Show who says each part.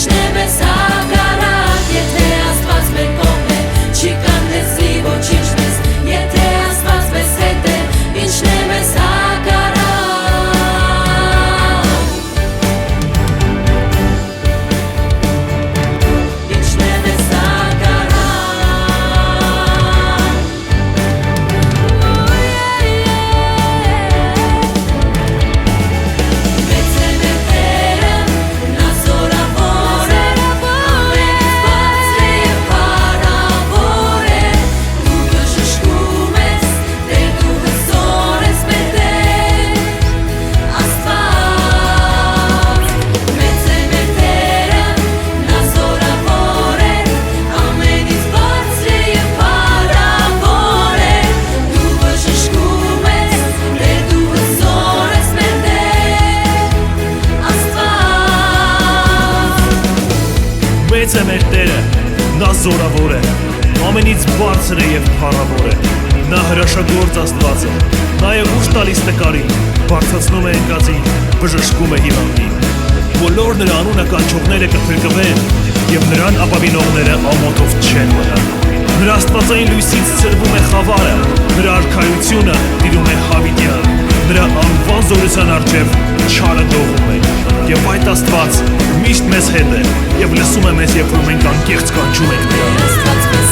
Speaker 1: Ինչն է մեզ հակառակ, եթե Աստված մեր կողմն է, չի կանգնեցնի ոչինչ մեզ, եթե Աստված մեզ հետ է, ինչն է մեզ
Speaker 2: Մեծ է մեր Տերը, նա զորավոր է, ամենից բարձր է և փառավոր է, նա հրաշագործ Աստված է, նա է ուժ տալիս տկարին, բարձրացնում է ընկածին, բժշկում է հիվանդին, բոլոր նրա անունը կանչողները կփրկվեն և նրան ապավինողները ամոթով չեն մնա, նրա աստվածային լույսից ցրվում է խավարը, նրա արքայությունը տիրում է հավիտյան, նրա անվան զորության առջև չարը դողում է, և այդ Աստված միշտ մեզ հետ է և լսում է մեզ, երբ որ մենք անկեղծ կանչում ենք նրան։